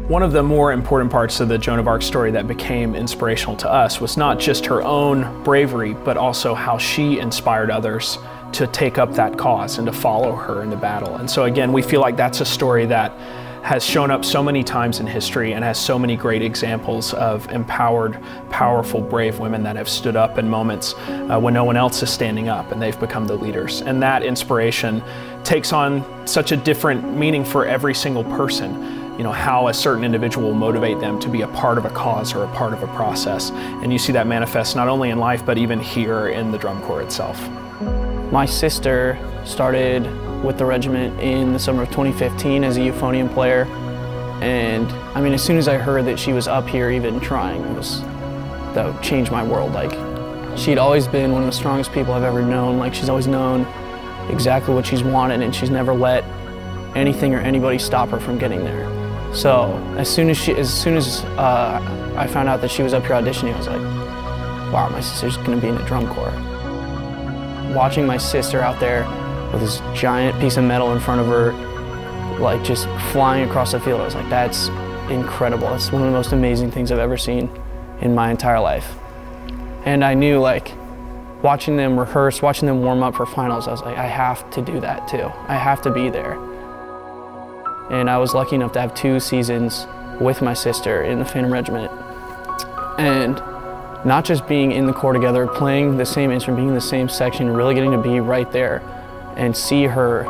One of the more important parts of the Joan of Arc story that became inspirational to us was not just her own bravery, but also how she inspired others to take up that cause and to follow her in the battle. And so again, we feel like that's a story that has shown up so many times in history and has so many great examples of empowered, powerful, brave women that have stood up in moments when no one else is standing up, and they've become the leaders. And that inspiration takes on such a different meaning for every single person. You know, how a certain individual will motivate them to be a part of a cause or a part of a process. And you see that manifest not only in life, but even here in the drum corps itself. My sister started with the regiment in the summer of 2015 as a euphonium player. And I mean, as soon as I heard that she was up here even trying, that changed my world. Like, she'd always been one of the strongest people I've ever known. Like, she's always known exactly what she's wanted, and she's never let anything or anybody stop her from getting there. So as soon as I found out that she was up here auditioning, I was like, wow, my sister's gonna be in the drum corps. Watching my sister out there with this giant piece of metal in front of her, like just flying across the field, I was like, that's incredible. That's one of the most amazing things I've ever seen in my entire life. And I knew, like, watching them rehearse, watching them warm up for finals, I was like, I have to do that too. I have to be there. And I was lucky enough to have 2 seasons with my sister in the Phantom Regiment. And not just being in the corps together, playing the same instrument, being in the same section, really getting to be right there and see her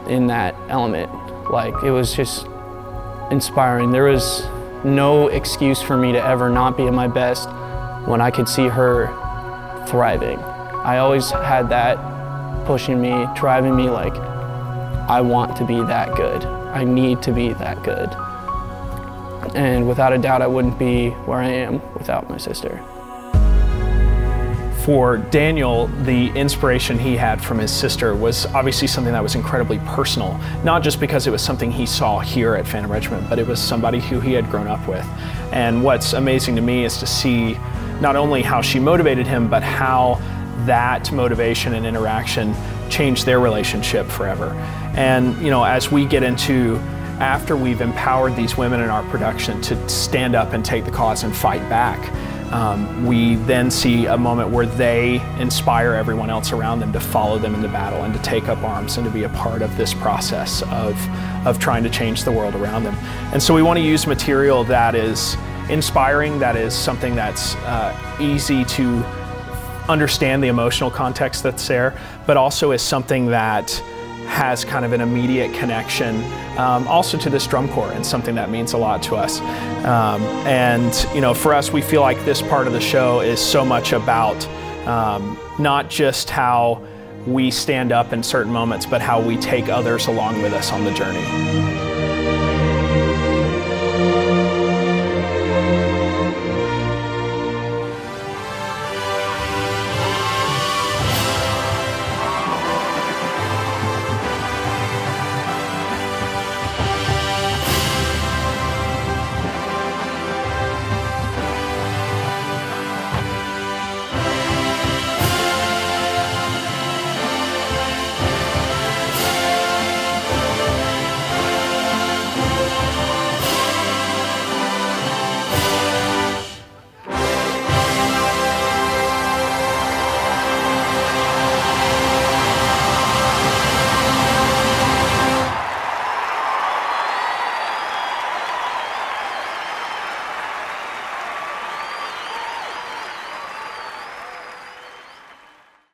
in that element. Like, it was just inspiring. There was no excuse for me to ever not be at my best when I could see her thriving. I always had that pushing me, driving me, like, I want to be that good. I need to be that good. And without a doubt, I wouldn't be where I am without my sister. For Daniel, the inspiration he had from his sister was obviously something that was incredibly personal, not just because it was something he saw here at Phantom Regiment, but it was somebody who he had grown up with. And what's amazing to me is to see not only how she motivated him, but how that motivation and interaction changed their relationship forever. And you know, as we get into, after we've empowered these women in our production to stand up and take the cause and fight back, we then see a moment where they inspire everyone else around them to follow them in the battle and to take up arms and to be a part of this process of trying to change the world around them. And so we want to use material that is inspiring, that is something that's easy to understand the emotional context that's there, but also is something that has kind of an immediate connection also to this drum corps, and something that means a lot to us. And you know, for us, we feel like this part of the show is so much about not just how we stand up in certain moments, but how we take others along with us on the journey.